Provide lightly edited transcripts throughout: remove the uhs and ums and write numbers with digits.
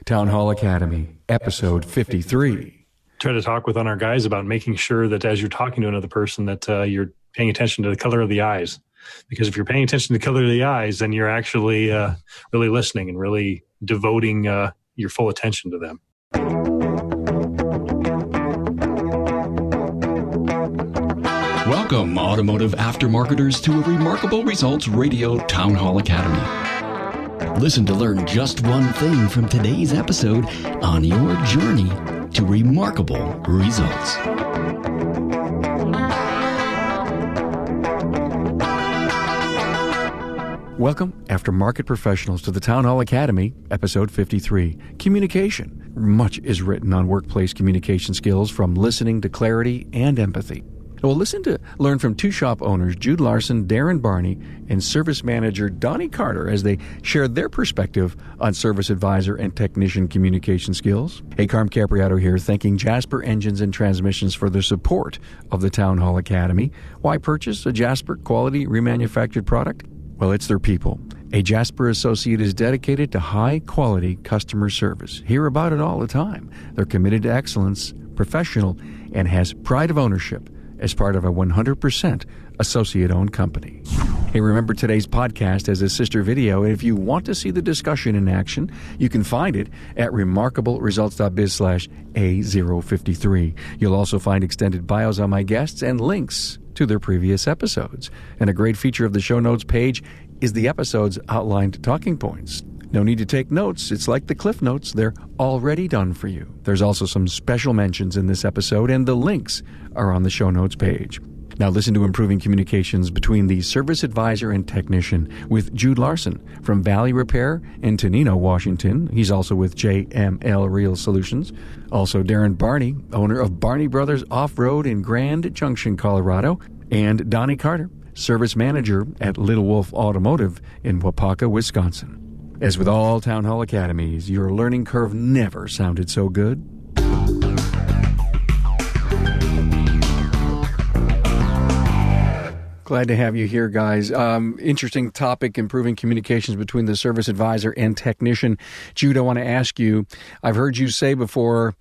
Town Hall Academy, episode 53. Try to talk with on our guys about making sure that as you're talking to another person that you're paying attention to the color of the eyes. Because if you're paying attention to the color of the eyes, then you're actually really listening and really devoting your full attention to them. Welcome, automotive aftermarketers, to a Remarkable Results Radio Town Hall Academy. Listen to learn just one thing from today's episode on your journey to remarkable results. Welcome, aftermarket professionals, to the Town Hall Academy, episode 53, Communication. Much is written on workplace communication skills, from listening to clarity and empathy. We'll learn from two shop owners, Jude, Larson, Darrin, Barney, and service manager Donnie Carter, as they share their perspective on service advisor and technician communication skills. Hey, Carm Capriato here, thanking Jasper Engines and Transmissions for their support of the Town Hall Academy. Why purchase a Jasper quality remanufactured product? Well, it's their people. A Jasper associate is dedicated to high-quality customer service. Hear about it all the time. They're committed to excellence, professional, and has pride of ownership as part of a 100% associate-owned company. Hey, remember today's podcast as a sister video, and if you want to see the discussion in action, you can find it at remarkableresults.biz/A053. You'll also find extended bios on my guests and links to their previous episodes. And a great feature of the show notes page is the episode's outlined talking points. No need to take notes. It's like the Cliff Notes. They're already done for you. There's also some special mentions in this episode, and the links are on the show notes page. Now listen to Improving Communications Between the Service Advisor and Technician with Jude Larson from Valley Repair in Tenino, Washington. He's also with JML Real Solutions. Also Darrin Barney, owner of Barney Brothers Off-Road in Grand Junction, Colorado. And Donnie Carter, service manager at Little Wolf Automotive in Waupaca, Wisconsin. As with all Town Hall Academies, your learning curve never sounded so good. Glad to have you here, guys. Interesting topic, improving communications between the service advisor and technician. Jude, I want to ask you, I've heard you say before,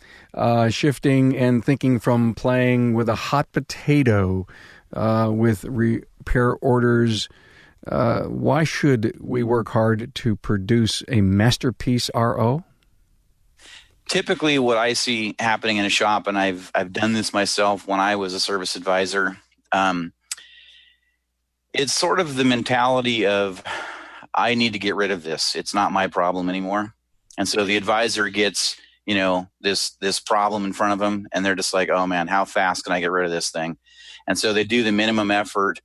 shifting and thinking from playing with a hot potato with repair orders. Why should we work hard to produce a masterpiece RO? Typically what I see happening in a shop, and I've done this myself when I was a service advisor, it's sort of the mentality of, I need to get rid of this. It's not my problem anymore. And so the advisor gets, this problem in front of them, and they're just like, oh man, how fast can I get rid of this thing? And so they do the minimum effort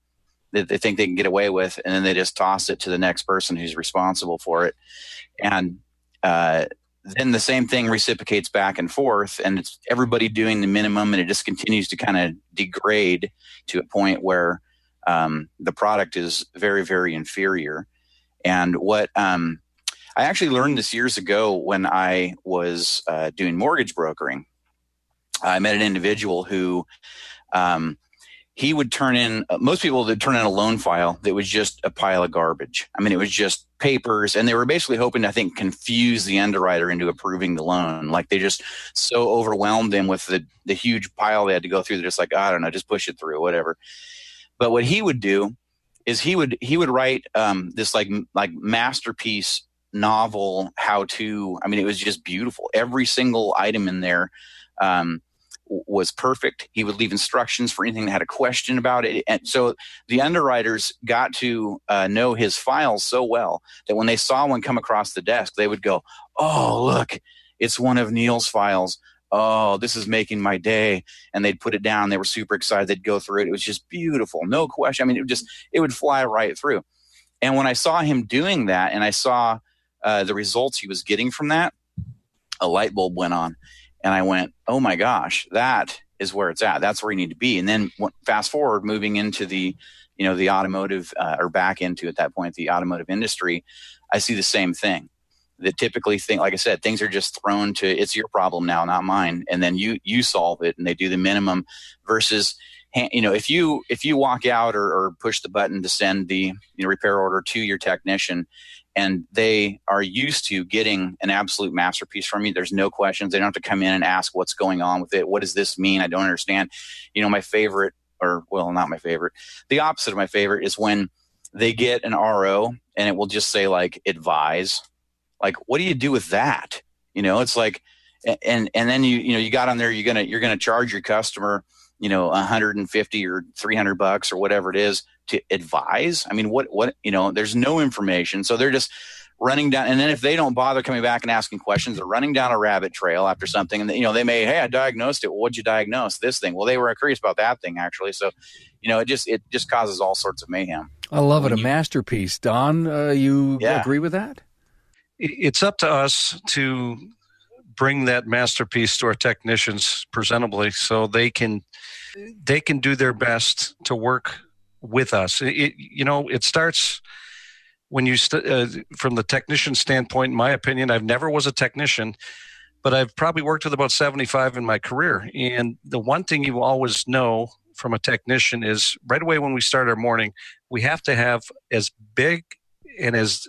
that they think they can get away with, and then they just toss it to the next person who's responsible for it. And then the same thing reciprocates back and forth, and it's everybody doing the minimum, and it just continues to kind of degrade to a point where the product is very, very inferior. And what I actually learned this years ago when I was doing mortgage brokering. I met an individual who he would turn in, most people would turn in a loan file that was just a pile of garbage. I mean, it was just papers, and they were basically hoping to, I think, confuse the underwriter into approving the loan. Like, they just so overwhelmed them with the huge pile they had to go through. They're just like, I don't know, just push it through, whatever. But what he would do is he would write this like masterpiece novel how-to. I mean, it was just beautiful. Every single item in there was perfect. He would leave instructions for anything that had a question about it. And so the underwriters got to know his files so well that when they saw one come across the desk, they would go, oh, look, it's one of Neil's files. Oh, this is making my day. And they'd put it down. They were super excited. They'd go through it. It was just beautiful. No question. I mean, it would fly right through. And when I saw him doing that, and I saw the results he was getting from that, a light bulb went on. And I went, oh my gosh, that is where it's at. That's where you need to be. And then fast forward, moving into the automotive, or back into, at that point, the automotive industry, I see the same thing. That typically like I said, things are just thrown to, it's your problem now, not mine. And then you solve it, and they do the minimum versus, if you walk out or push the button to send the repair order to your technician, and they are used to getting an absolute masterpiece from you. There's no questions. They don't have to come in and ask what's going on with it. What does this mean? I don't understand. My favorite, or well, not my favorite, the opposite of my favorite is when they get an RO and it will just say like advise. Like, what do you do with that? It's like, and then you got on there, you're going to charge your customer, $150 or $300 or whatever it is to advise. I mean, what, there's no information. So they're just running down. And then if they don't bother coming back and asking questions, they're running down a rabbit trail after something. And they may, hey, I diagnosed it. Well, what'd you diagnose? This thing. Well, they were curious about that thing actually. So, it just causes all sorts of mayhem. I love it. A masterpiece. Don, you agree with that? It's up to us to bring that masterpiece to our technicians presentably so they can do their best to work with us. It starts when you from the technician standpoint. In my opinion, I've never was a technician, but I've probably worked with about 75 in my career. And the one thing you always know from a technician is right away when we start our morning, we have to have as big and as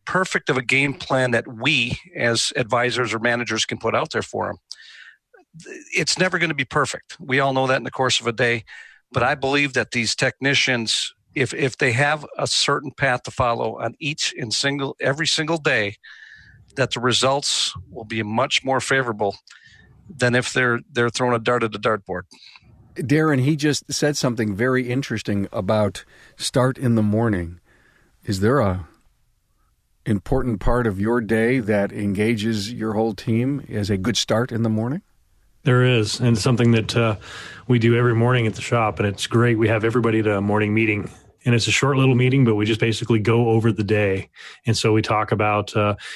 perfect of a game plan that we as advisors or managers can put out there for them. It's never going to be perfect. We all know that in the course of a day. But I believe that these technicians, if they have a certain path to follow on every single day, that the results will be much more favorable than if they're throwing a dart at the dartboard. Darrin, he just said something very interesting about start in the morning. Is there a important part of your day that engages your whole team as a good start in the morning? There is, and something that we do every morning at the shop, and it's great. We have everybody at a morning meeting, and it's a short little meeting, but we just basically go over the day. And so we talk about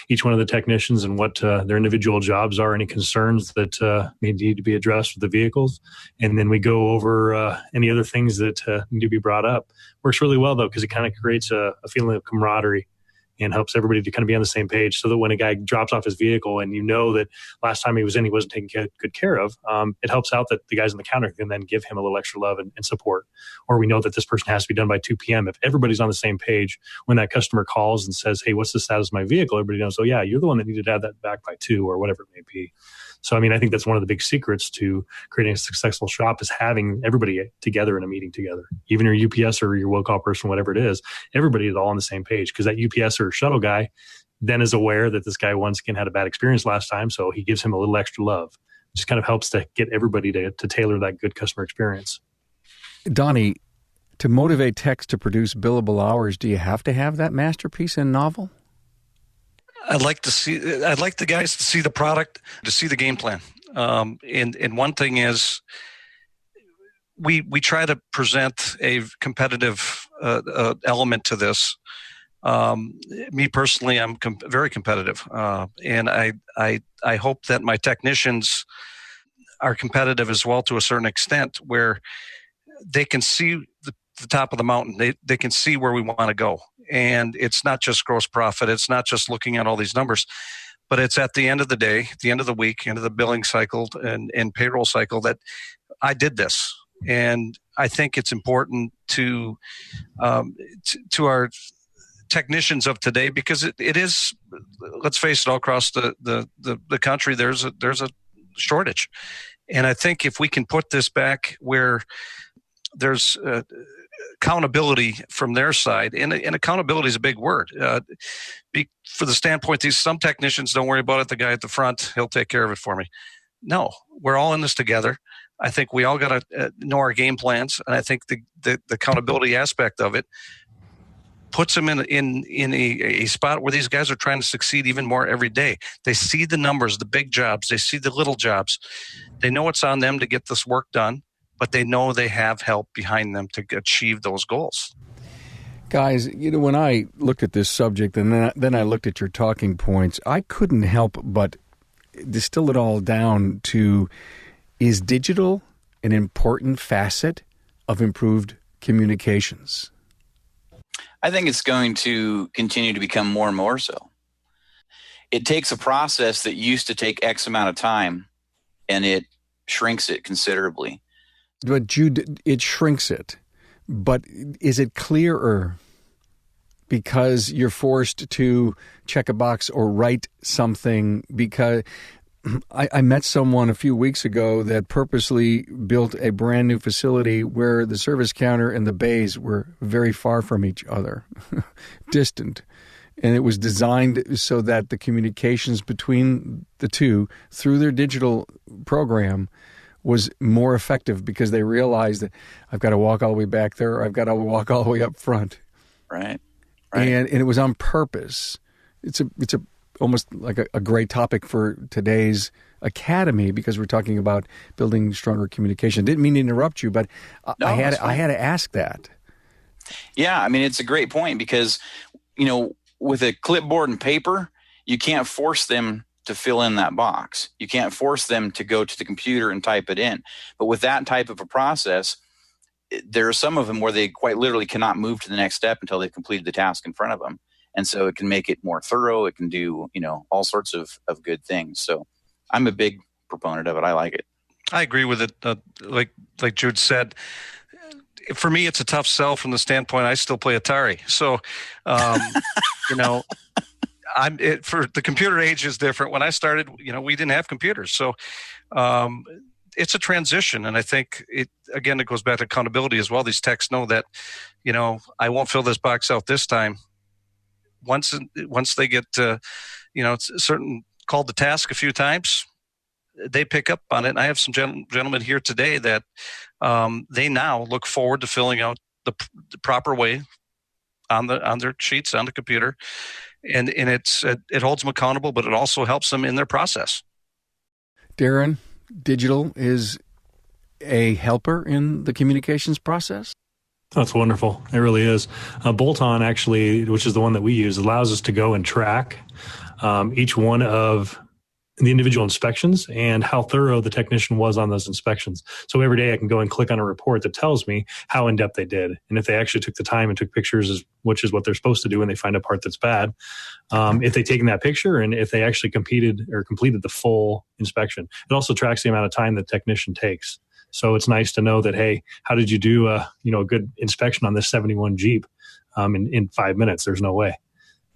each one of the technicians and what their individual jobs are, any concerns that may need to be addressed with the vehicles. And then we go over any other things that need to be brought up. Works really well, though, because it kind of creates a feeling of camaraderie and helps everybody to kind of be on the same page, so that when a guy drops off his vehicle and that last time he was in, he wasn't taken good care of, it helps out that the guys on the counter can then give him a little extra love and support. Or we know that this person has to be done by 2 p.m. If everybody's on the same page, when that customer calls and says, hey, what's the status of my vehicle? Everybody knows, oh, yeah, you're the one that needed to have that back by 2 or whatever it may be. So, I think that's one of the big secrets to creating a successful shop is having everybody together in a meeting together. Even your UPS or your will call person, whatever it is, everybody is all on the same page, because that UPS or shuttle guy then is aware that this guy once again had a bad experience last time, so he gives him a little extra love. It just kind of helps to get everybody to tailor that good customer experience. Donnie, to motivate techs to produce billable hours, do you have to have that masterpiece and novel? I'd like the guys to see the product, to see the game plan. And one thing is we try to present a competitive element to this. Me personally, I'm very competitive. And I hope that my technicians are competitive as well to a certain extent, where they can see the top of the mountain. They can see where we want to go. And it's not just gross profit. It's not just looking at all these numbers, but it's at the end of the day, the end of the week, end of the billing cycle and payroll cycle that I did this. And I think it's important to our technicians of today, because it is, let's face it, all across the country, there's a shortage. And I think if we can put this back where there's accountability from their side, and accountability is a big word. For the standpoint, some technicians, don't worry about it. The guy at the front, he'll take care of it for me. No, we're all in this together. I think we all got to know our game plans, and I think the accountability aspect of it puts them in a spot where these guys are trying to succeed even more every day. They see the numbers, the big jobs. They see the little jobs. They know it's on them to get this work done, but they know they have help behind them to achieve those goals. Guys, when I looked at this subject and then I looked at your talking points, I couldn't help but distill it all down to, is digital an important facet of improved communications? I think it's going to continue to become more and more so. It takes a process that used to take X amount of time, and it shrinks it considerably. But Jude, it shrinks it. But is it clearer because you're forced to check a box or write something. Because I met someone a few weeks ago that purposely built a brand new facility where the service counter and the bays were very far from each other, distant. And it was designed so that the communications between the two through their digital program was more effective, because they realized that I've got to walk all the way back there, or I've got to walk all the way up front. Right. And it was on purpose. It's almost like a great topic for today's academy, because we're talking about building stronger communication. Didn't mean to interrupt you, but I had to ask that. Yeah, I mean, it's a great point, because, with a clipboard and paper, you can't force them to fill in that box. You can't force them to go to the computer and type it in. But with that type of a process, there are some of them where they quite literally cannot move to the next step until they've completed the task in front of them. And so it can make it more thorough. It can do, all sorts of good things. So I'm a big proponent of it. I like it. I agree with it. Like Jude said, for me, it's a tough sell from the standpoint I still play Atari. So, for the computer age is different. When I started, we didn't have computers. So it's a transition. And I think it goes back to accountability as well. These techs know that, I won't fill this box out this time. Once they get, certain called the task a few times, they pick up on it. And I have some gentlemen here today that they now look forward to filling out the proper way on their sheets on the computer, and it holds them accountable, but it also helps them in their process. Darrin, digital is a helper in the communications process? That's wonderful. It really is. Bolt-on, actually, which is the one that we use, allows us to go and track each one of the individual inspections and how thorough the technician was on those inspections. So every day I can go and click on a report that tells me how in-depth they did. And if they actually took the time and took pictures, which is what they're supposed to do when they find a part that's bad, if they've taken that picture and if they actually completed the full inspection. It also tracks the amount of time the technician takes. So it's nice to know that, hey, how did you do a good inspection on this 71 Jeep in 5 minutes? There's no way.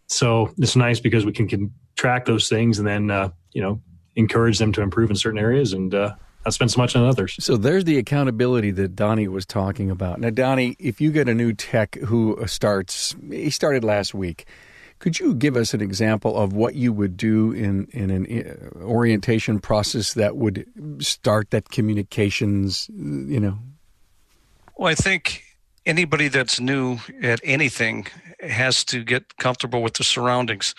So it's nice because we can track those things and then, encourage them to improve in certain areas and not spend so much on others. So there's the accountability that Donnie was talking about. Now, Donnie, if you get a new tech who he started last week, could you give us an example of what you would do in an orientation process that would start that communications, Well, I think anybody that's new at anything has to get comfortable with the surroundings,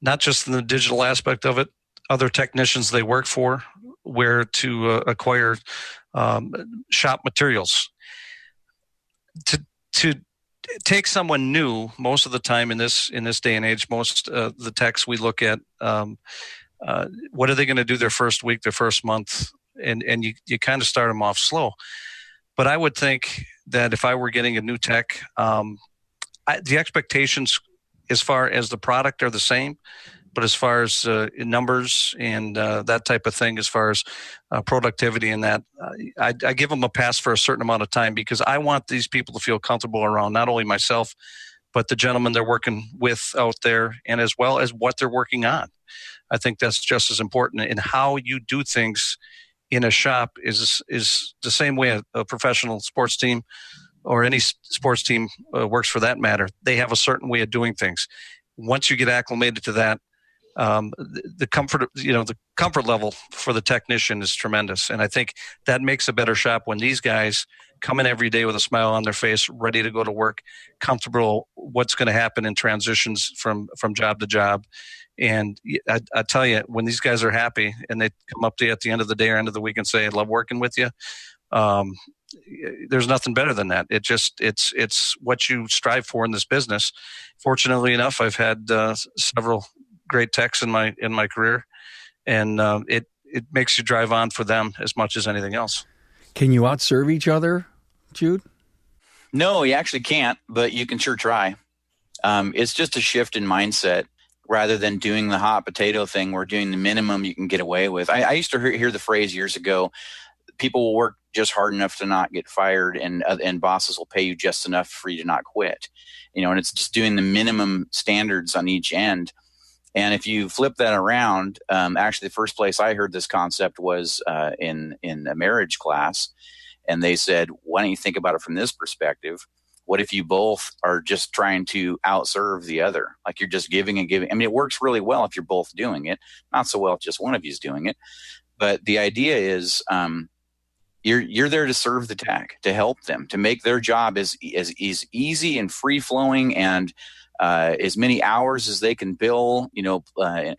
not just in the digital aspect of it, other technicians they work for, where to acquire shop materials. To take someone new, most of the time in this day and age, most the techs we look at, what are they going to do their first week, their first month, and you kind of start them off slow. But I would think that if I were getting a new tech, the expectations as far as the product are the same, but as far as numbers and that type of thing, as far as productivity and that, I give them a pass for a certain amount of time, because I want these people to feel comfortable around not only myself, but the gentleman they're working with out there, and as well as what they're working on. I think that's just as important. And how you do things in a shop is the same way a professional sports team or any sports team works, for that matter. They have a certain way of doing things. Once you get acclimated to that, the comfort level for the technician is tremendous. And I think that makes a better shop when these guys come in every day with a smile on their face, ready to go to work, comfortable what's going to happen in transitions from job to job. And I tell you, when these guys are happy and they come up to you at the end of the day or end of the week and say, I love working with you, there's nothing better than that. It's what you strive for in this business. Fortunately enough, I've had several great techs in my career, and it makes you drive on for them as much as anything else. Can you outserve each other, Jude? No, you actually can't, but you can sure try. It's just a shift in mindset. Rather than doing the hot potato thing, we're doing the minimum you can get away with. I used to hear the phrase years ago, people will work just hard enough to not get fired, and bosses will pay you just enough for you to not quit. And it's just doing the minimum standards on each end. And if you flip that around, actually the first place I heard this concept was in a marriage class. And they said, why don't you think about it from this perspective? What if you both are just trying to outserve the other? Like you're just giving and giving. I mean, it works really well if you're both doing it. Not so well if just one of you is doing it. But the idea is you're there to serve the tech, to help them, to make their job as easy and free-flowing and as many hours as they can bill. I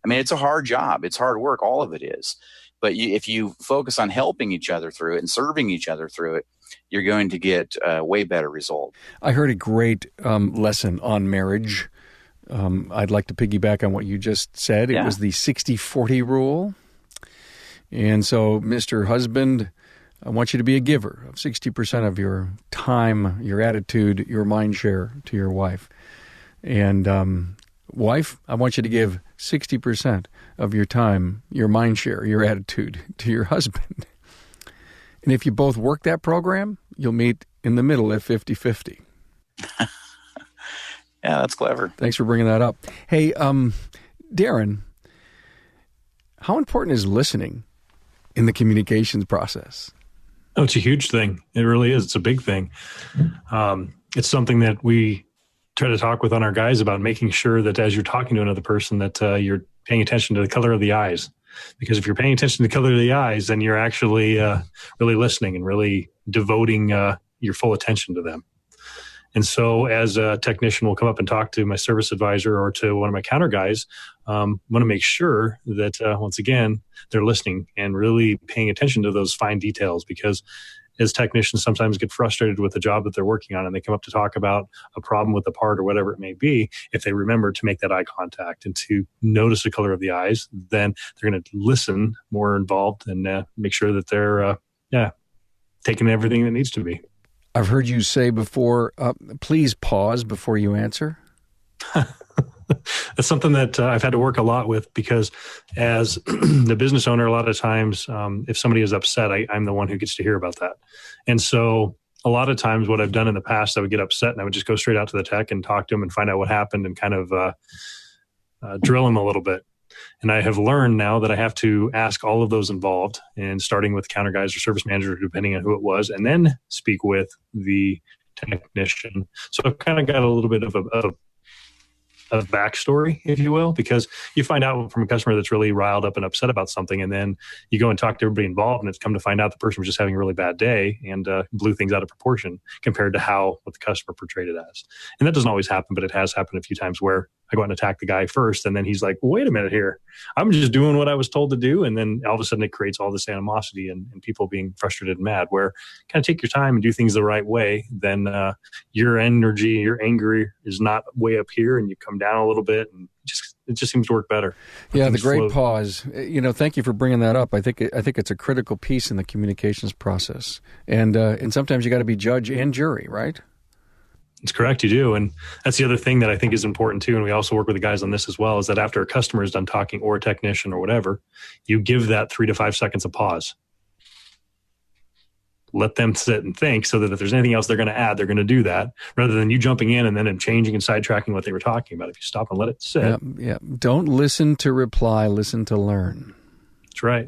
mean, it's a hard job. It's hard work. All of it is. But if you focus on helping each other through it and serving each other through it, you're going to get a way better result. I heard a great lesson on marriage. I'd like to piggyback on what you just said. It was the 60-40 rule. And so, Mr. Husband, I want you to be a giver of 60% of your time, your attitude, your mind share to your wife. And wife, I want you to give 60% of your time, your mind share, your attitude to your husband. And if you both work that program, you'll meet in the middle at 50-50. Yeah, that's clever. Thanks for bringing that up. Hey, Darrin, how important is listening in the communications process? Oh, it's a huge thing. It really is. It's a big thing. It's something that we try to talk with on our guys about, making sure that as you're talking to another person that you're paying attention to the color of the eyes. Because if you're paying attention to the color of the eyes, then you're actually really listening and really devoting your full attention to them. And so as a technician will come up and talk to my service advisor or to one of my counter guys, want to make sure that, once again, they're listening and really paying attention to those fine details, because as technicians sometimes get frustrated with the job that they're working on and they come up to talk about a problem with the part or whatever it may be. If they remember to make that eye contact and to notice the color of the eyes, then they're going to listen more involved and make sure that they're taking everything that needs to be. I've heard you say before, please pause before you answer. That's something that I've had to work a lot with, because as the business owner, a lot of times, if somebody is upset, I'm the one who gets to hear about that. And so a lot of times what I've done in the past, I would get upset and I would just go straight out to the tech and talk to him and find out what happened and kind of drill him a little bit. And I have learned now that I have to ask all of those involved, and starting with counter guys or service manager, depending on who it was, and then speak with the technician. So I've kind of got a little bit of a backstory, if you will, because you find out from a customer that's really riled up and upset about something, and then you go and talk to everybody involved, and it's come to find out the person was just having a really bad day and blew things out of proportion compared to what the customer portrayed it as. And that doesn't always happen, but it has happened a few times where I go out and attack the guy first, and then he's like, well, wait a minute here. I'm just doing what I was told to do. And then all of a sudden it creates all this animosity and people being frustrated and mad, where kind of take your time and do things the right way. Then your energy, your anger is not way up here, and you come down a little bit, and it just seems to work better. Yeah, the great pause. Thank you for bringing that up. I think it's a critical piece in the communications process. And sometimes you got to be judge and jury, right? It's correct, you do. And that's the other thing that I think is important too, and we also work with the guys on this as well, is that after a customer is done talking, or a technician or whatever, you give that 3 to 5 seconds of pause. Let them sit and think, so that if there's anything else they're going to add, they're going to do that, rather than you jumping in and then changing and sidetracking what they were talking about. If you stop and let it sit. Yeah. Don't listen to reply, listen to learn. That's right.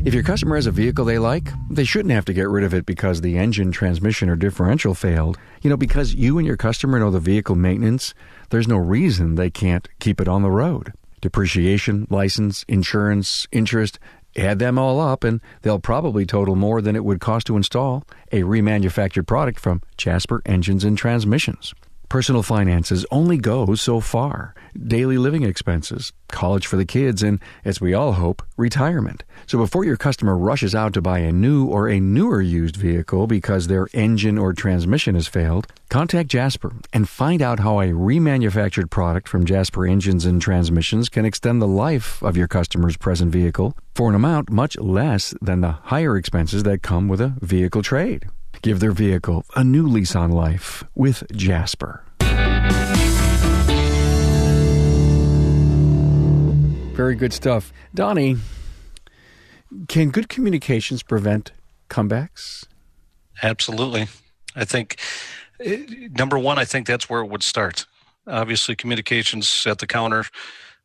If your customer has a vehicle they like, they shouldn't have to get rid of it because the engine, transmission, or differential failed. Because you and your customer know the vehicle maintenance, there's no reason they can't keep it on the road. Depreciation, license, insurance, interest, add them all up, and they'll probably total more than it would cost to install a remanufactured product from Jasper Engines and Transmissions. Personal finances only go so far. Daily living expenses, college for the kids, and, as we all hope, retirement. So before your customer rushes out to buy a new or a newer used vehicle because their engine or transmission has failed, contact Jasper and find out how a remanufactured product from Jasper Engines and Transmissions can extend the life of your customer's present vehicle for an amount much less than the higher expenses that come with a vehicle trade. Give their vehicle a new lease on life with Jasper. Very good stuff. Donnie, Can good communications prevent comebacks? Absolutely. I think, number one, I think that's where it would start. Obviously, communications at the counter,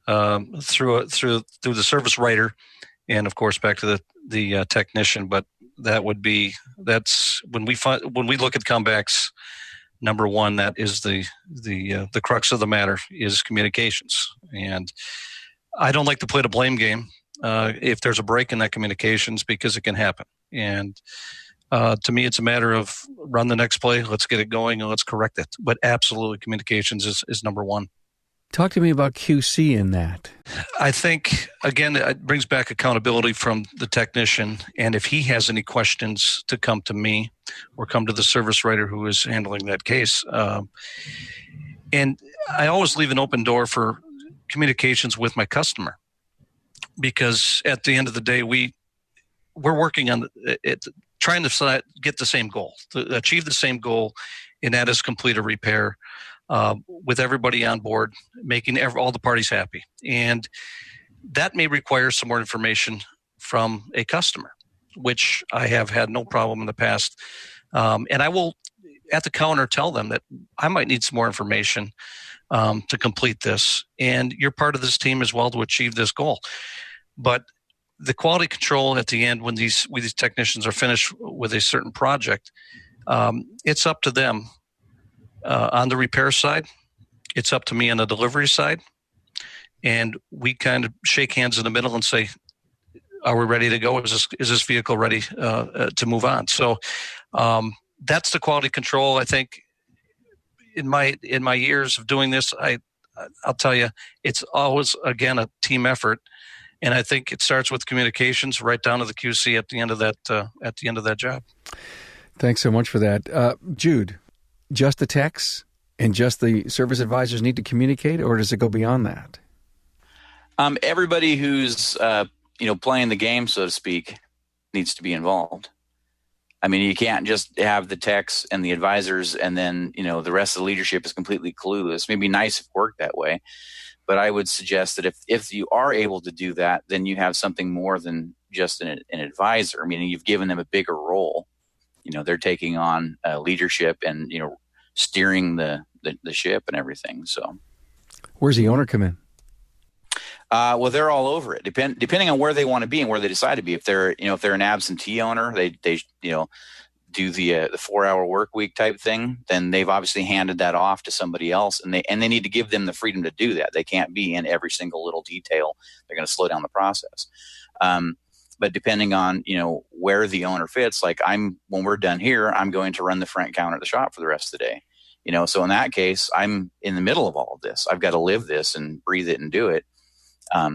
through the service writer, and of course back to the technician. But that's when we look at comebacks. Number one, that is the crux of the matter is communications, and I don't like to play the blame game if there's a break in that communications, because it can happen. And to me, it's a matter of run the next play, let's get it going, and let's correct it. But absolutely, communications is number one. Talk to me about QC in that. I think, again, it brings back accountability from the technician. And if he has any questions, to come to me or come to the service writer who is handling that case. And I always leave an open door for communications with my customer, because at the end of the day, we're working on it, trying to get the same goal, to achieve the same goal, and that is complete a repair with everybody on board, making all the parties happy. And that may require some more information from a customer, which I have had no problem in the past. And I will, at the counter, tell them that I might need some more information to complete this. And you're part of this team as well to achieve this goal. But the quality control at the end, when these technicians are finished with a certain project, it's up to them on the repair side. It's up to me on the delivery side. And we kind of shake hands in the middle and say, are we ready to go? Is this vehicle ready to move on? So that's the quality control. I think in my years of doing this, I'll tell you, it's always, again, a team effort. And I think it starts with communications right down to the QC at the end of that job. Thanks so much for that. Jude, just the techs and just the service advisors need to communicate, or does it go beyond that? Everybody who's playing the game, so to speak, needs to be involved. I mean, you can't just have the techs and the advisors and then, the rest of the leadership is completely clueless. It may be nice if it worked that way, but I would suggest that if you are able to do that, then you have something more than just an advisor, meaning you've given them a bigger role. They're taking on leadership and, steering the ship and everything. So where's the owner come in? Well, they're all over it. Depending on where they want to be and where they decide to be. If they're an absentee owner, they do the 4-hour work week type thing, then they've obviously handed that off to somebody else, and they need to give them the freedom to do that. They can't be in every single little detail. They're going to slow down the process. But depending on where the owner fits, like when we're done here, I'm going to run the front counter at the shop for the rest of the day. So in that case, I'm in the middle of all of this. I've got to live this and breathe it and do it.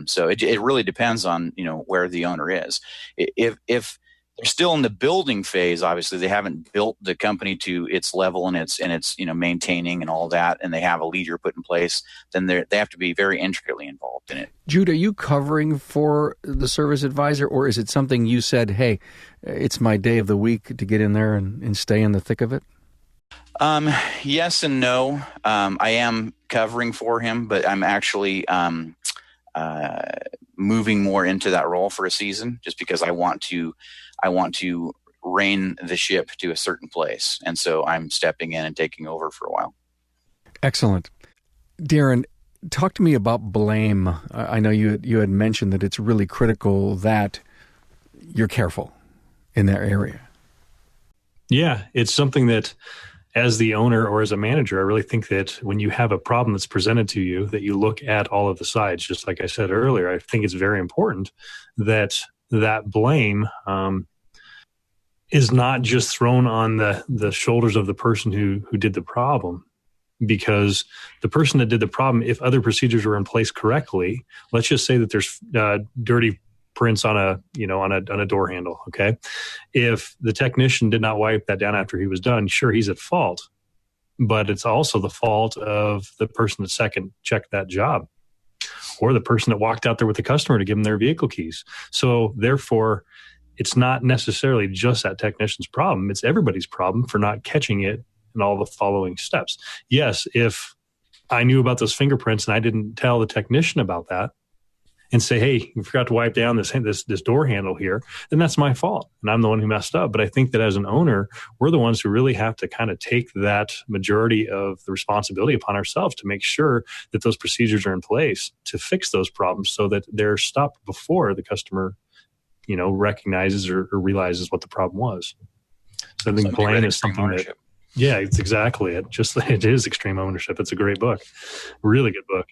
So it really depends on, where the owner is. If they're still in the building phase, obviously they haven't built the company to its level and it's maintaining and all that, and they have a leader put in place, then they have to be very intricately involved in it. Jude, are you covering for the service advisor, or is it something you said, hey, it's my day of the week to get in there and stay in the thick of it? Yes and no. I am covering for him, but I'm actually moving more into that role for a season, just because I want to rein the ship to a certain place. And so I'm stepping in and taking over for a while. Excellent. Darrin, talk to me about blame. I know you had mentioned that it's really critical that you're careful in that area. Yeah, it's something that as the owner or as a manager, I really think that when you have a problem that's presented to you, that you look at all of the sides. Just like I said earlier, I think it's very important that blame is not just thrown on the shoulders of the person who did the problem, because the person that did the problem, if other procedures were in place correctly, let's just say that there's dirty prints on a door handle. Okay. If the technician did not wipe that down after he was done, sure, he's at fault, but it's also the fault of the person that second checked that job, or the person that walked out there with the customer to give them their vehicle keys. So therefore, it's not necessarily just that technician's problem. It's everybody's problem for not catching it in all the following steps. Yes, if I knew about those fingerprints and I didn't tell the technician about that, and say, hey, you forgot to wipe down this door handle here, then that's my fault. And I'm the one who messed up. But I think that as an owner, we're the ones who really have to kind of take that majority of the responsibility upon ourselves to make sure that those procedures are in place to fix those problems so that they're stopped before the customer, recognizes or realizes what the problem was. So I think blame is something ownership. Yeah, it's exactly it. It is extreme ownership. It's a great book. Really good book.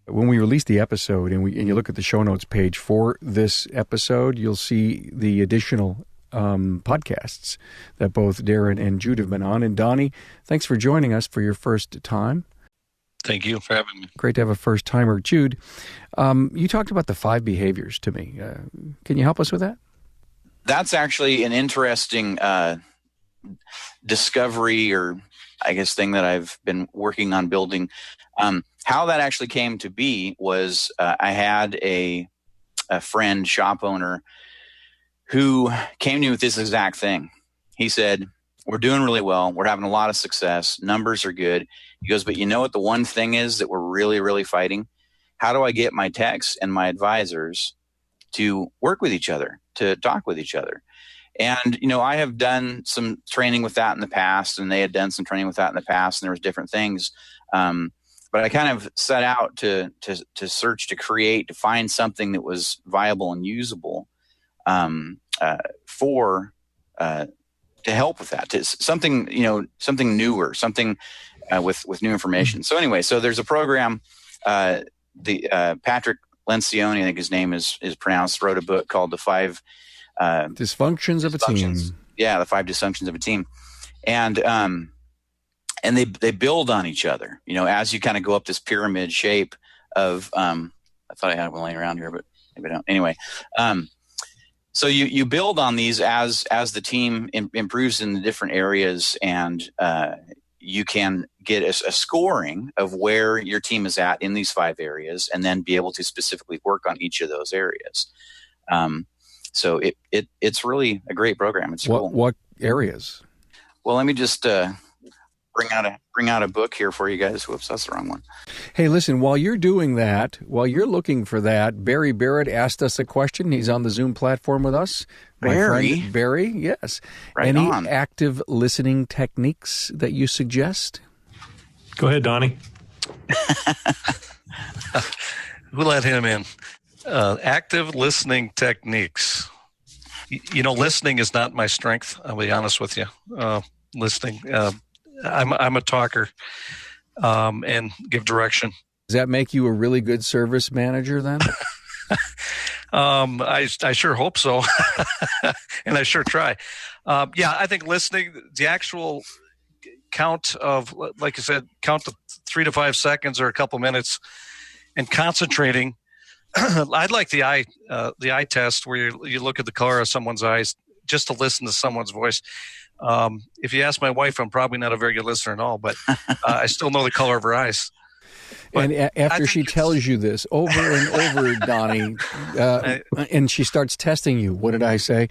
When we release the episode and you look at the show notes page for this episode, you'll see the additional podcasts that both Darrin and Jude have been on. And Donnie, thanks for joining us for your first time. Thank you for having me. Great to have a first timer. Jude, you talked about the 5 behaviors to me. Can you help us with that? That's actually an interesting discovery, or I guess thing that I've been working on building. How that actually came to be was I had a friend, shop owner, who came to me with this exact thing. He said, we're doing really well. We're having a lot of success. Numbers are good. He goes, but you know what the one thing is that we're really, really fighting? How do I get my techs and my advisors to work with each other, to talk with each other? And, I have done some training with that in the past, and they had done some training with that in the past, and there was different things. But I kind of set out to search, to create, to find something that was viable and usable to help with that, to something newer, something with new information. So anyway, so there's a program, Patrick Lencioni, I think his name is pronounced, wrote a book called The 5 Dysfunctions of a Team. Yeah, The 5 Dysfunctions of a Team. And they build on each other, as you kind of go up this pyramid shape of, I thought I had one laying around here, but maybe I don't. Anyway, so you build on these as the team improves in the different areas, and you can get a scoring of where your team is at in these 5 areas, and then be able to specifically work on each of those areas. So it's really a great program. It's cool. What areas? Well, let me just bring out a book here for you guys. Whoops, that's the wrong one. Hey, listen, while you're doing that, while you're looking for that, Barry Barrett asked us a question. He's on the Zoom platform with us. Barry? Barry, yes. Right Any on. active listening techniques that you suggest? Go ahead, Donnie. Who let him in? Active listening techniques. Listening is not my strength. I'll be honest with you. Listening. I'm a talker and give direction. Does that make you a really good service manager then? I sure hope so. And I sure try. I think listening, the actual count of, like I said, count to 3 to 5 seconds or a couple minutes and concentrating. I'd like the eye test where you look at the color of someone's eyes just to listen to someone's voice. If you ask my wife, I'm probably not a very good listener at all, but I still know the color of her eyes. But and after she tells you this over and over, Donnie, and she starts testing you, what did I say?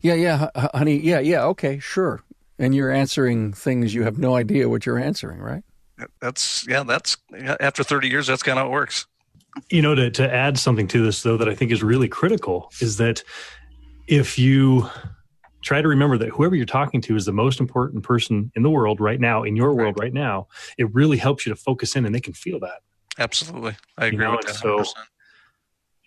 Yeah, honey, yeah, okay, sure. And you're answering things you have no idea what you're answering, right? That's after 30 years, that's kind of how it works. To add something to this, though, that I think is really critical is that if you try to remember that whoever you're talking to is the most important person in the world right now, in your world right now, it really helps you to focus in, and they can feel that. Absolutely. I agree with that 100%. So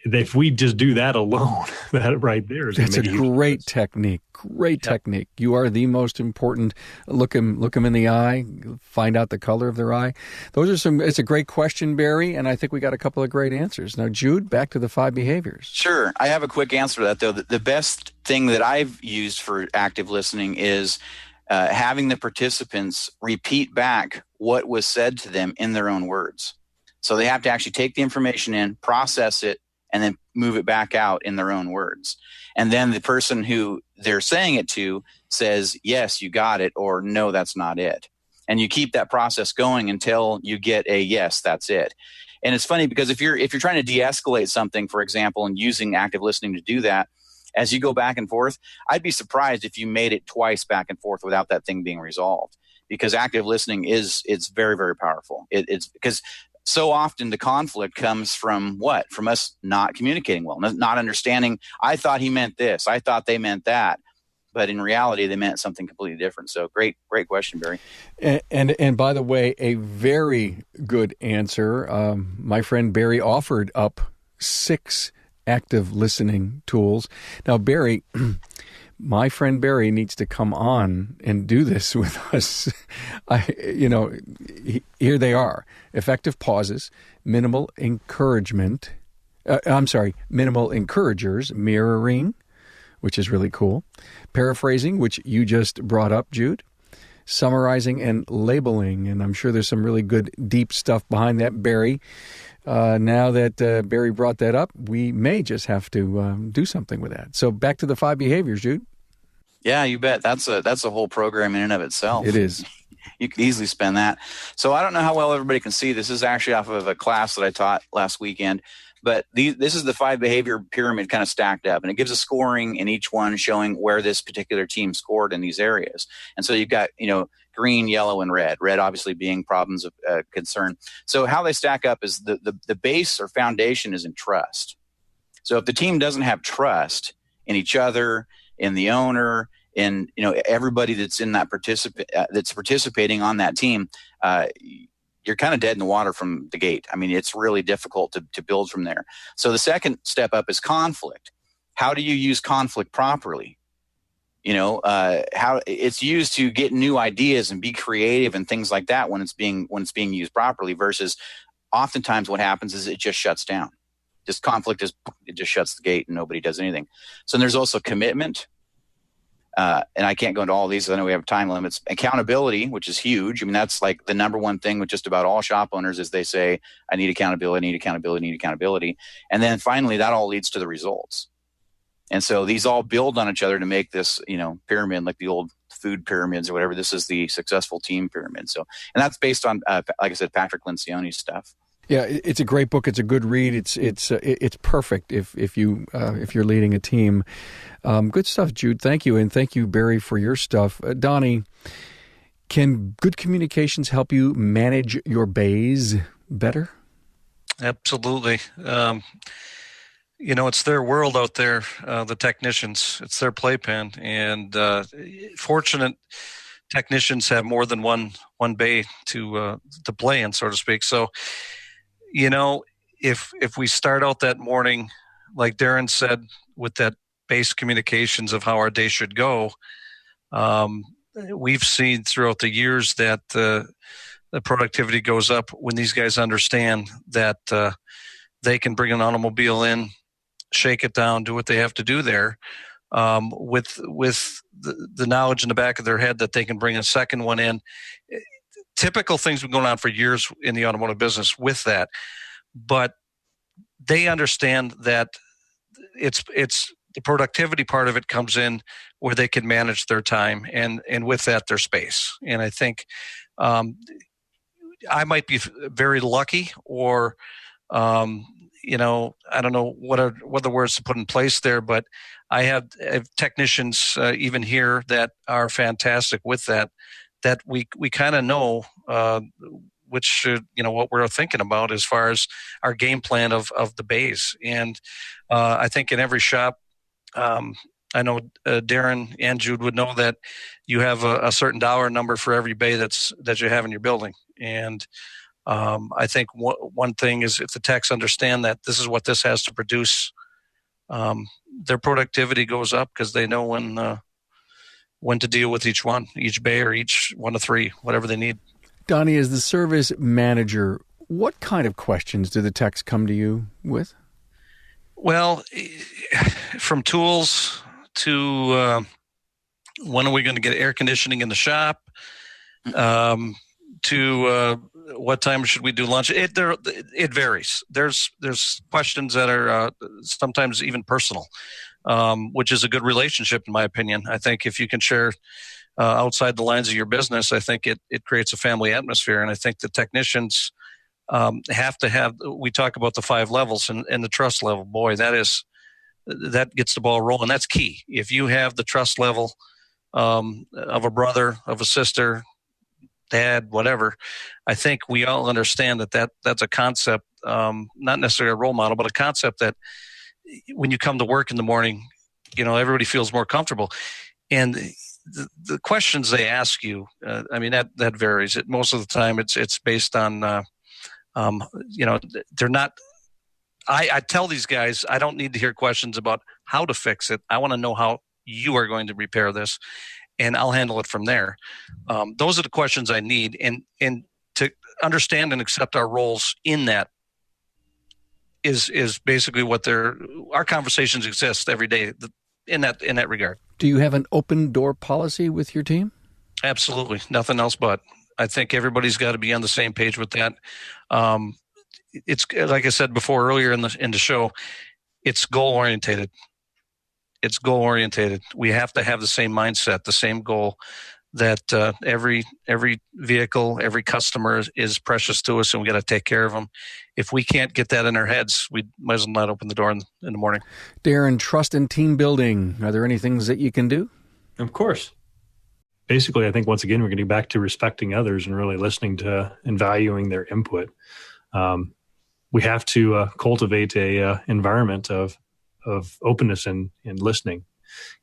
if we just do that alone, that right there is that's a great technique. Great technique. You are the most important. Look them in the eye. Find out the color of their eye. It's a great question, Barry, and I think we got a couple of great answers. Now, Jude, back to the 5 behaviors. Sure. I have a quick answer to that, though. The best thing that I've used for active listening is having the participants repeat back what was said to them in their own words. So they have to actually take the information in, process it, and then move it back out in their own words. And then the person who they're saying it to says, yes, you got it, or no, that's not it. And you keep that process going until you get a yes, that's it. And it's funny because if you're trying to de-escalate something, for example, and using active listening to do that, as you go back and forth, I'd be surprised if you made it twice back and forth without that thing being resolved. Because active listening it's very, very powerful. It's because so often the conflict comes from what? From us not communicating well, not understanding. I thought he meant this. I thought they meant that. But in reality, they meant something completely different. So great question, Barry. And by the way, a very good answer. My friend Barry offered up 6 active listening tools. Now, Barry, my friend Barry needs to come on and do this with us. Here they are: effective pauses, minimal encouragement. Minimal encouragers, mirroring, which is really cool. Paraphrasing, which you just brought up, Jude. Summarizing and labeling. And I'm sure there's some really good, deep stuff behind that, Barry. Now that Barry brought that up, we may just have to do something with that. So back to the 5 behaviors, Jude. Yeah, you bet. That's a whole program in and of itself. It is. You could easily spend that. So I don't know how well everybody can see. This is actually off of a class that I taught last weekend. But this is the 5 behavior pyramid kind of stacked up, and it gives a scoring in each one showing where this particular team scored in these areas. And so you've got, green, yellow, and red. Red obviously being problems of concern. So how they stack up is the base or foundation is in trust. So if the team doesn't have trust in each other, in the owner, in everybody that's in that that's participating on that team, you're kind of dead in the water from the gate. I mean, it's really difficult to build from there. So the second step up is conflict. How do you use conflict properly? How it's used to get new ideas and be creative and things like that when it's being used properly, versus oftentimes what happens is it just shuts down. Just conflict it just shuts the gate and nobody does anything. So there's also commitment. And I can't go into all these. I know we have time limits. Accountability, which is huge. I mean, that's like the number one thing with just about all shop owners is they say, I need accountability, need accountability, need accountability. And then finally, that all leads to the results. And so these all build on each other to make this, pyramid, like the old food pyramids or whatever. This is the successful team pyramid. So, and that's based on, like I said, Patrick Lencioni's stuff. Yeah, it's a great book. It's a good read. It's perfect if you're leading a team. Good stuff, Jude. Thank you, and thank you, Barry, for your stuff. Donnie, can good communications help you manage your bays better? Absolutely. It's their world out there. The technicians, it's their playpen, and fortunate technicians have more than one bay to play in, so to speak. So. If we start out that morning, like Darrin said, with that base communications of how our day should go, we've seen throughout the years that the productivity goes up when these guys understand that they can bring an automobile in, shake it down, do what they have to do there, with the knowledge in the back of their head that they can bring a second one in. Typical things have been going on for years in the automotive business with that, but they understand that it's the productivity part of it comes in where they can manage their time and with that their space. And I think I might be very lucky, or I don't know what are the words to put in place there, but I have technicians even here that are fantastic with that. That we kind of know which what we're thinking about as far as our game plan of the bays. And I think in every shop, I know Darrin and Jude would know that you have a certain dollar number for every bay that you have in your building. And I think one thing is if the techs understand that this is what this has to produce, their productivity goes up because they know when to deal with each bay or each 1 to 3, whatever they need. Donnie, as the service manager, what kind of questions do the techs come to you with? Well, from tools to when are we going to get air conditioning in the shop, to what time should we do lunch? It varies. There's questions that are sometimes even personal. Which is a good relationship, in my opinion. I think if you can share outside the lines of your business, I think it creates a family atmosphere. And I think the technicians have to have, we talk about the 5 levels and the trust level. Boy, that gets the ball rolling. That's key. If you have the trust level of a brother, of a sister, dad, whatever. I think we all understand that's a concept, not necessarily a role model, but a concept that when you come to work in the morning, everybody feels more comfortable. And the questions they ask you, that varies. Most of the time, it's based on, they're not. I tell these guys, I don't need to hear questions about how to fix it. I want to know how you are going to repair this, and I'll handle it from there. Those are the questions I need, and to understand and accept our roles in that is basically what our conversations exist every day in that regard. Do you have an open door policy with your team? Absolutely. Nothing else but. I think everybody's got to be on the same page with that. It's like I said before earlier in the show, it's goal orientated. It's goal orientated. We have to have the same mindset, the same goal, that every vehicle, every customer is precious to us, and we got to take care of them. If we can't get that in our heads, we might as well not open the door in the morning. Darrin, trust and team building. Are there any things that you can do? Of course. Basically, I think once again, we're getting back to respecting others and really listening to and valuing their input. We have to cultivate a environment of openness and listening.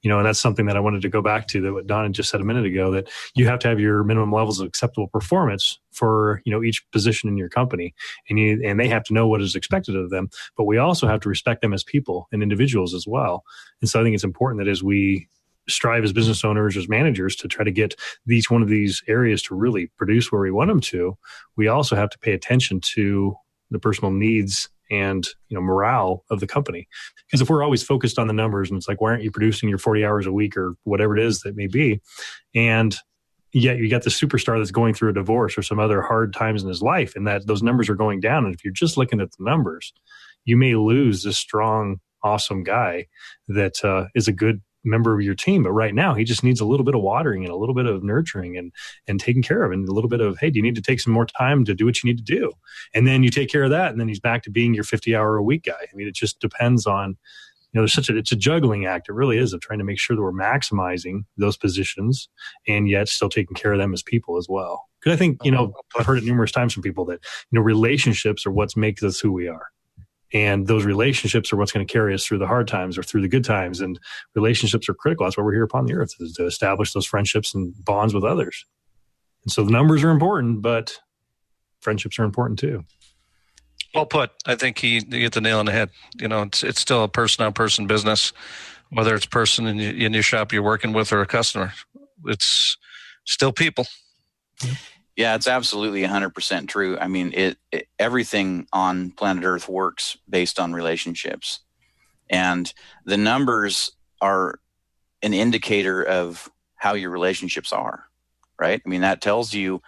And that's something that I wanted to go back to, that what Donnie just said a minute ago, that you have to have your minimum levels of acceptable performance for, each position in your company, and they have to know what is expected of them, but we also have to respect them as people and individuals as well. And so I think it's important that as we strive as business owners, as managers, to try to get each one of these areas to really produce where we want them to, we also have to pay attention to the personal needs and morale of the company. Because if we're always focused on the numbers, and it's like, why aren't you producing your 40 hours a week or whatever it is that may be, and yet you got the superstar that's going through a divorce or some other hard times in his life, and that those numbers are going down, and if you're just looking at the numbers, you may lose this strong, awesome guy that is a good member of your team, but right now he just needs a little bit of watering and a little bit of nurturing and taking care of, and a little bit of, hey, do you need to take some more time to do what you need to do? And then you take care of that, and then he's back to being your 50-hour a week guy. I mean, it just depends on, it's a juggling act. It really is, of trying to make sure that we're maximizing those positions and yet still taking care of them as people as well. Because I think, I've heard it numerous times from people that, relationships are what makes us who we are. And those relationships are what's going to carry us through the hard times or through the good times. And relationships are critical. That's why we're here upon the earth, is to establish those friendships and bonds with others. And so the numbers are important, but friendships are important too. Well put. I think you hit the nail on the head. It's still a person-on-person business, whether it's a person in your shop you're working with or a customer. It's still people. Yeah, it's absolutely 100% true. I mean, everything on planet Earth works based on relationships. And the numbers are an indicator of how your relationships are, right? I mean, that tells you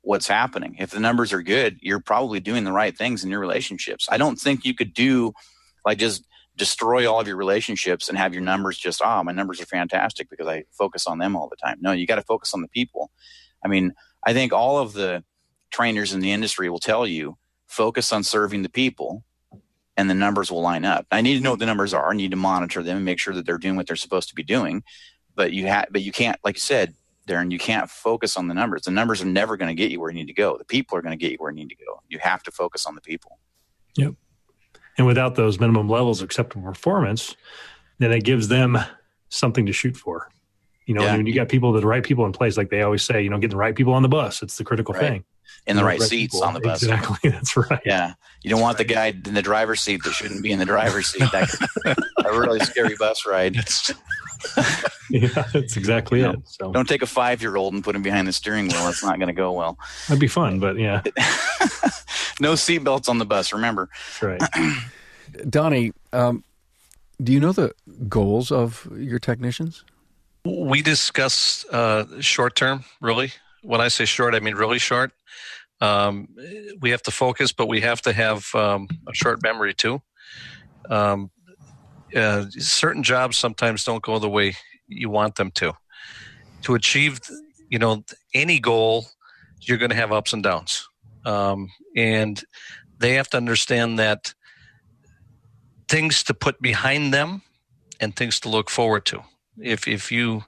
what's happening. If the numbers are good, you're probably doing the right things in your relationships. I don't think you could just destroy all of your relationships and have your numbers just, my numbers are fantastic because I focus on them all the time. No, you got to focus on the people. I mean, I think all of the trainers in the industry will tell you, focus on serving the people and the numbers will line up. I need to know what the numbers are. I need to monitor them and make sure that they're doing what they're supposed to be doing. But you can't, like you said, Darrin, you can't focus on the numbers. The numbers are never going to get you where you need to go. The people are going to get you where you need to go. You have to focus on the people. Yep. And without those minimum levels of acceptable performance, then it gives them something to shoot for. When you got the right people in place, like they always say, getting the right people on the bus, it's the critical thing. In the right seats people on the bus. Exactly. That's right. Yeah. You don't want the guy in the driver's seat that shouldn't be in the driver's seat. That's a really scary bus ride. Yeah, that's exactly it. So don't take a 5-year-old and put him behind the steering wheel. It's not going to go well. That'd be fun, but yeah. No seatbelts on the bus, remember. That's right. Donnie, do you know the goals of your technicians? We discuss short term, really. When I say short, I mean really short. We have to focus, but we have to have a short memory too. Certain jobs sometimes don't go the way you want them to. To achieve, any goal, you're going to have ups and downs. And they have to understand that things to put behind them and things to look forward to. If you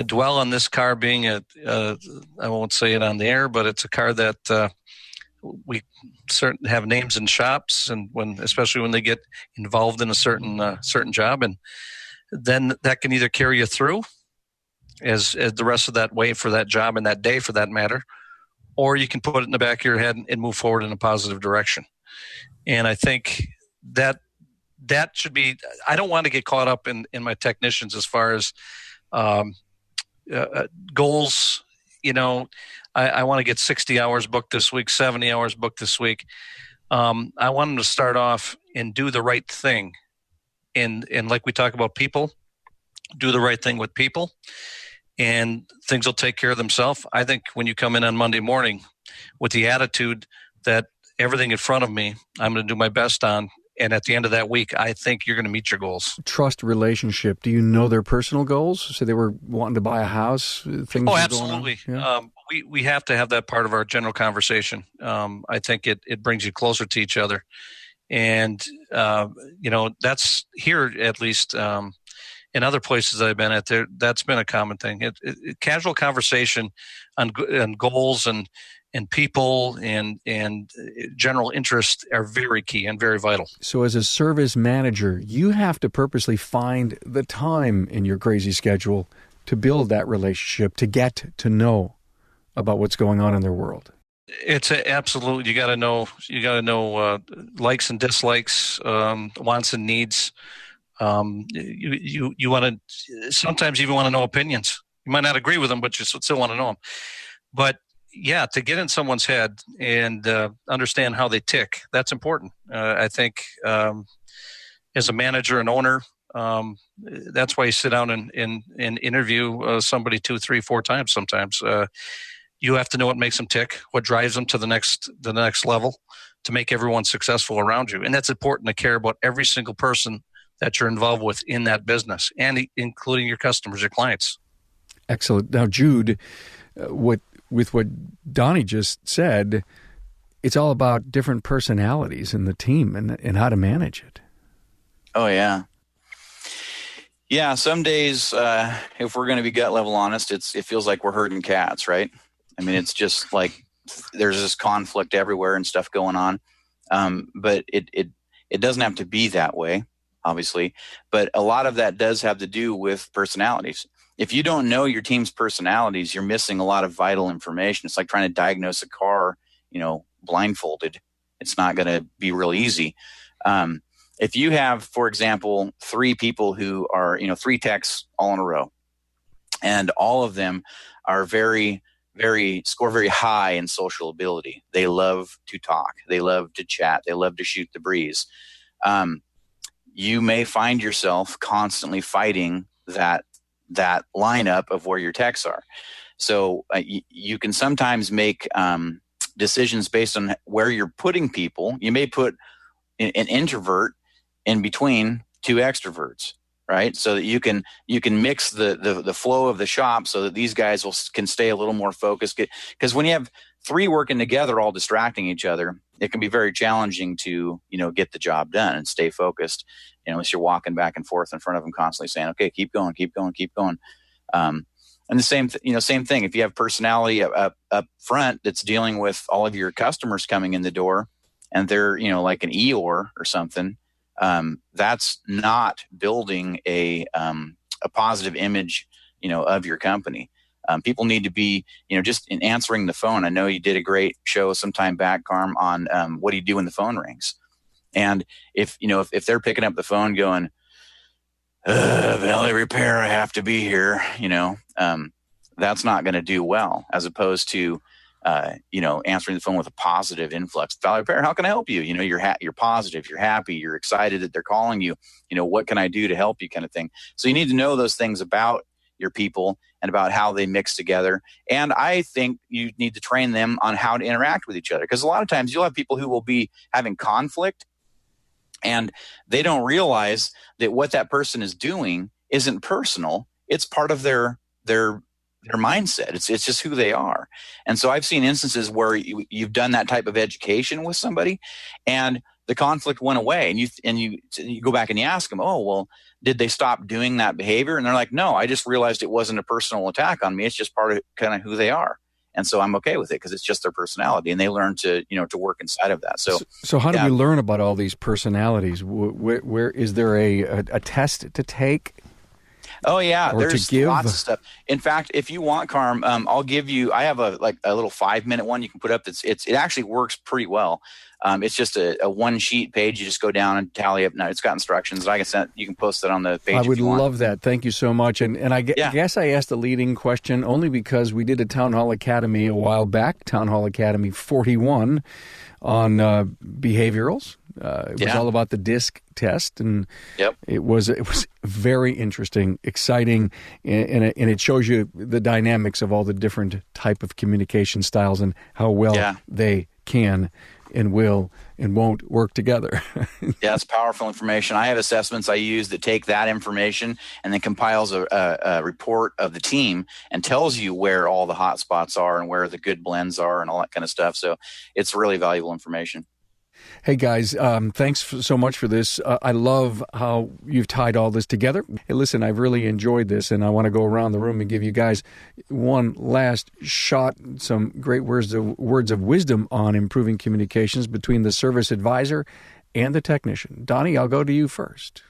dwell on this car being I won't say it on the air, but it's a car that we certain have names in shops, and especially when they get involved in a certain job, and then that can either carry you through as the rest of that way for that job and that day for that matter, or you can put it in the back of your head and move forward in a positive direction. And I think that should be, I don't want to get caught up in my technicians as far as goals. I want to get 60 hours booked this week, 70 hours booked this week. I want them to start off and do the right thing. And like we talk about people, do the right thing with people, and things will take care of themselves. I think when you come in on Monday morning with the attitude that everything in front of me, I'm going to do my best on, and at the end of that week, I think you're going to meet your goals. Trust relationship. Do you know their personal goals? So they were wanting to buy a house? Things absolutely. Yeah. We have to have that part of our general conversation. I think it brings you closer to each other. And, that's here at least in other places that I've been at, that's been a common thing. Casual conversation on goals and people and general interest are very key and very vital. So as a service manager, you have to purposely find the time in your crazy schedule to build that relationship, to get to know about what's going on in their world. It's absolutely, you got to know likes and dislikes, wants and needs. You want to, sometimes you even want to know opinions. You might not agree with them, but you still want to know them. But yeah, to get in someone's head and understand how they tick, that's important. I think as a manager and owner, that's why you sit down and interview somebody 2, 3, 4 times sometimes. You have to know what makes them tick, what drives them to the next level to make everyone successful around you. And that's important to care about every single person that you're involved with in that business, and including your customers, your clients. Excellent. Now, Jude, with what Donnie just said, it's all about different personalities in the team and how to manage it. Oh, yeah. Yeah, some days, if we're going to be gut level honest, it feels like we're herding cats, right? I mean, it's just like there's this conflict everywhere and stuff going on. But it doesn't have to be that way, obviously. But a lot of that does have to do with personalities. If you don't know your team's personalities, you're missing a lot of vital information. It's like trying to diagnose a car, blindfolded. It's not going to be real easy. If you have, for example, 3 people who are, 3 techs all in a row, and all of them are score very high in social ability. They love to talk. They love to chat. They love to shoot the breeze. You may find yourself constantly fighting that lineup of where your techs are. So you can sometimes make decisions based on where you're putting people. You may put an introvert in between 2 extroverts, right? So that you can mix the flow of the shop so that these guys can stay a little more focused. Because when you have 3 working together, all distracting each other, it can be very challenging to, get the job done and stay focused, unless you're walking back and forth in front of them constantly saying, okay, keep going, keep going, keep going. And the same thing. If you have personality up front that's dealing with all of your customers coming in the door, and they're, like an Eeyore or something, that's not building a positive image, of your company. People need to be, just in answering the phone. I know you did a great show some time back, Carm, on what do you do when the phone rings? And if they're picking up the phone going, Valley Repair, I have to be here, that's not going to do well, as opposed to, answering the phone with a positive influx. Valley Repair, how can I help you? You're positive, you're happy, you're excited that they're calling you. What can I do to help you, kind of thing. So you need to know those things about your people and about how they mix together. And I think you need to train them on how to interact with each other. Because a lot of times you'll have people who will be having conflict, and they don't realize that what that person is doing isn't personal. It's part of their mindset. It's just who they are. And so I've seen instances where you've done that type of education with somebody, and the conflict went away. And you go back and you ask them, oh, well, did they stop doing that behavior? And they're like, no, I just realized it wasn't a personal attack on me. It's just part of kind of who they are. And so I'm okay with it because it's just their personality, and they learn to work inside of that. So how do we learn about all these personalities? Where is there a test to take? Oh yeah, or there's to give? Lots of stuff. In fact, if you want, Carm, I'll give you. I have a little 5-minute one you can put up. It actually works pretty well. It's just a one sheet page. You just go down and tally up. Now it's got instructions. You can post it on the page. I would love that. Thank you so much. And I guess I asked the leading question only because we did a Town Hall Academy a while back, Town Hall Academy 41 on behaviorals. It was all about the DISC test, and it was very interesting, exciting, and it shows you the dynamics of all the different type of communication styles and how well they can and will and won't work together. Yeah, it's powerful information. I have assessments I use that take that information and then compiles a report of the team and tells you where all the hot spots are and where the good blends are and all that kind of stuff. So it's really valuable information. Hey, guys, thanks so much for this. I love how you've tied all this together. Hey, listen, I've really enjoyed this, and I want to go around the room and give you guys one last shot, some great words of wisdom on improving communications between the service advisor and the technician. Donnie, I'll go to you first.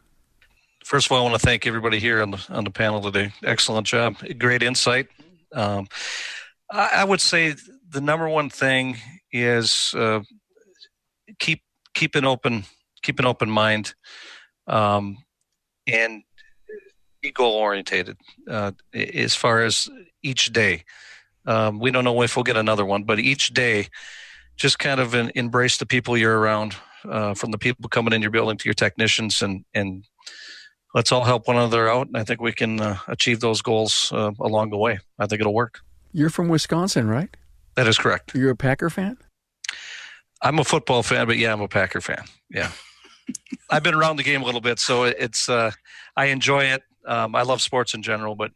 First of all, I want to thank everybody here on the panel today. Excellent job. Great insight. I would say the number one thing is keep an open mind, and be goal orientated as far as each day. We don't know if we'll get another one, but each day, just kind of embrace the people you're around, from the people coming in your building to your technicians, and let's all help one another out. And I think we can achieve those goals along the way. I think it'll work. You're from Wisconsin, right? That is correct. You're a Packer fan? I'm a football fan, but I'm a Packer fan. Yeah. I've been around the game a little bit, so it's I enjoy it. I love sports in general, but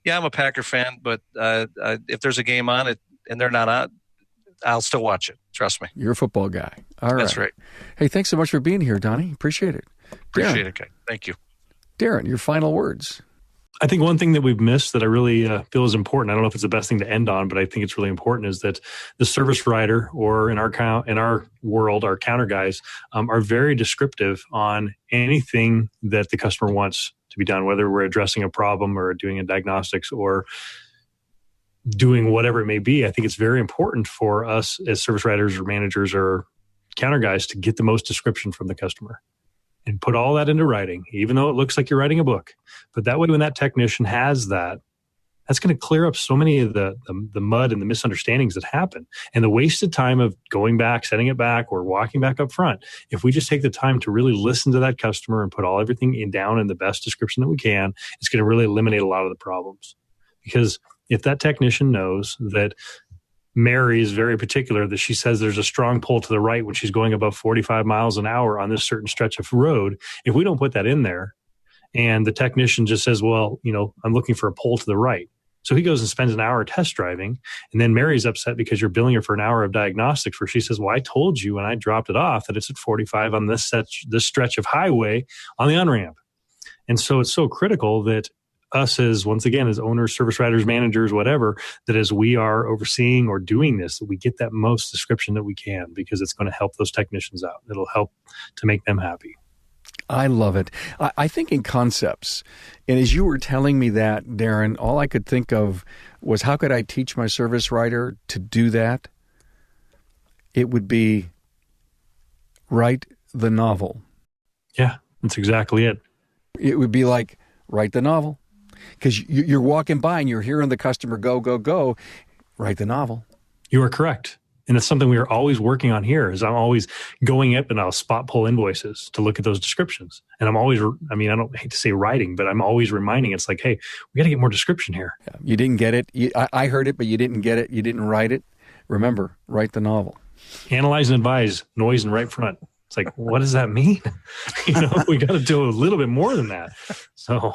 I'm a Packer fan. But if there's a game on it and they're not on, I'll still watch it. Trust me. You're a football guy. All right. That's right. Hey, thanks so much for being here, Donnie. Appreciate it. Appreciate it, Kate. Thank you. Darrin, your final words. I think one thing that we've missed that I really feel is important, I don't know if it's the best thing to end on, but I think it's really important, is that the service writer, or in our world, our counter guys, are very descriptive on anything that the customer wants to be done, whether we're addressing a problem or doing a diagnostics or doing whatever it may be. I think it's very important for us as service writers or managers or counter guys to get the most description from the customer and put all that into writing, even though it looks like you're writing a book. But that way, when that technician has that, that's going to clear up so many of the mud and the misunderstandings that happen and the wasted time of going back, setting it back, or walking back up front. If we just take the time to really listen to that customer and put everything down in the best description that we can, it's going to really eliminate a lot of the problems. Because if that technician knows that Mary is very particular, that she says there's a strong pull to the right when she's going above 45 miles an hour on this certain stretch of road, if we don't put that in there and the technician just says, well, I'm looking for a pull to the right. So he goes and spends an hour test driving, and then Mary's upset because you're billing her for an hour of diagnostics where she says, well, I told you when I dropped it off that it's at 45 on this stretch of highway on the on-ramp. And so it's so critical that us as owners, service writers, managers, whatever, that as we are overseeing or doing this, that we get that most description that we can, because it's going to help those technicians out. It'll help to make them happy. I love it. I think in concepts, and as you were telling me that, Darrin, all I could think of was, how could I teach my service writer to do that? It would be write the novel. Yeah, that's exactly it. It would be like, write the novel. Because you're walking by and you're hearing the customer go, go, go. Write the novel. You are correct. And it's something we are always working on here, is I'm always going up and I'll spot pull invoices to look at those descriptions. And I'm always, I don't hate to say writing, but I'm always reminding, it's like, hey, we got to get more description here. Yeah, you didn't get it. I heard it, but you didn't get it. You didn't write it. Remember, write the novel. Analyze and advise, noise and right front. It's like, what does that mean? We got to do a little bit more than that. So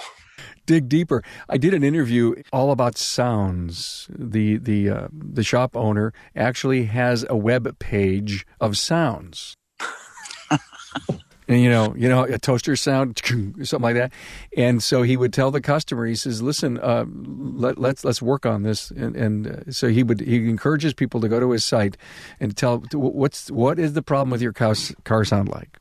dig deeper. I did an interview all about sounds. The shop owner actually has a web page of sounds. And a toaster sound, something like that. And so he would tell the customer, he says, "Listen, let's work on this." And so he encourages people to go to his site and tell what is the problem with your car sound like.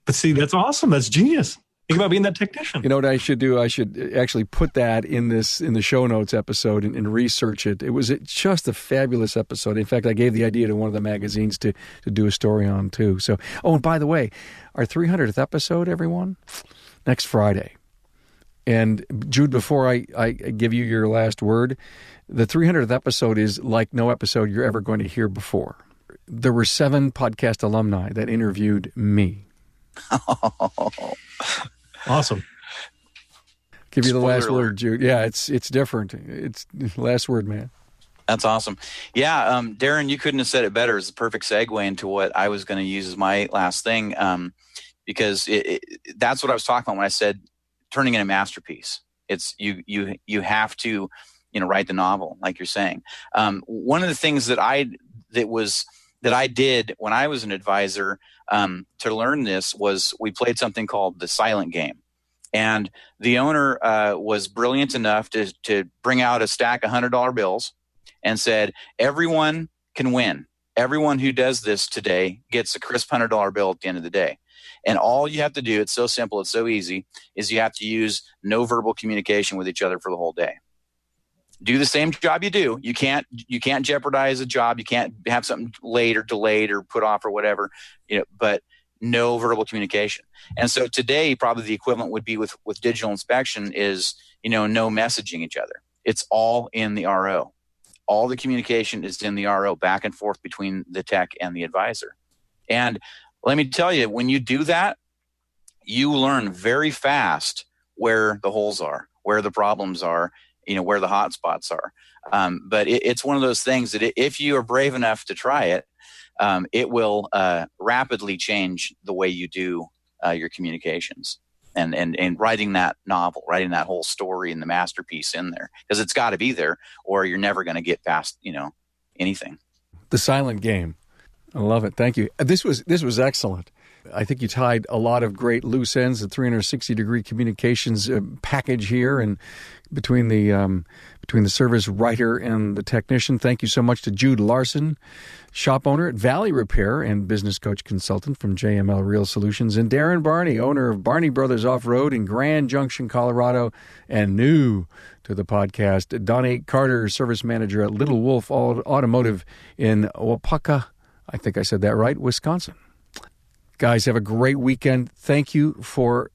But see, that's awesome. That's genius. Think about being that technician. You know what I should do? I should actually put that in the show notes episode and research it. It was just a fabulous episode. In fact, I gave the idea to one of the magazines to do a story on too. So, and by the way, our 300th episode, everyone, next Friday. And Jude, before I give you your last word, the 300th episode is like no episode you're ever going to hear before. There were 7 podcast alumni that interviewed me. Awesome. Give you the last word, Jude. Yeah, it's different. It's last word, man. That's awesome. Yeah, Darrin, you couldn't have said it better. It's a perfect segue into what I was going to use as my last thing, because that's what I was talking about when I said turning in a masterpiece. It's you have to write the novel, like you're saying. One of the things that I did when I was an advisor to learn this was we played something called the silent game. And the owner was brilliant enough to bring out a stack of $100 bills and said, everyone can win. Everyone who does this today gets a crisp $100 bill at the end of the day. And all you have to do, it's so simple, it's so easy, is you have to use no verbal communication with each other for the whole day. Do the same job you do. You can't jeopardize a job. You can't have something late or delayed or put off or whatever, but no verbal communication. And so today, probably the equivalent would be with digital inspection is, no messaging each other. It's all in the RO. All the communication is in the RO, back and forth between the tech and the advisor. And let me tell you, when you do that, you learn very fast where the holes are, where the problems are, where the hot spots are. But it's one of those things that if you are brave enough to try it, it will rapidly change the way you do your communications and writing that novel, writing that whole story and the masterpiece in there, because it's got to be there or you're never going to get past, anything. The silent game. I love it. Thank you. This was excellent. I think you tied a lot of great loose ends, the 360-degree communications package here, and between the service writer and the technician. Thank you so much to Jude Larson, shop owner at Valley Repair and business coach consultant from JML Real Solutions, and Darrin Barney, owner of Barney Brothers Off-Road in Grand Junction, Colorado, and new to the podcast, Donnie Carter, service manager at Little Wolf Automotive in Waupaca, I think I said that right, Wisconsin. Guys, have a great weekend. Thank you for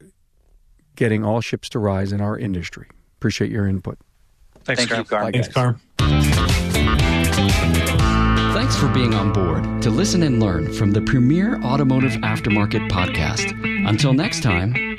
getting all ships to rise in our industry. Appreciate your input. Thanks, Thank you, Carm. Thanks, Carm. Thanks for being on board to listen and learn from the premier automotive aftermarket podcast. Until next time,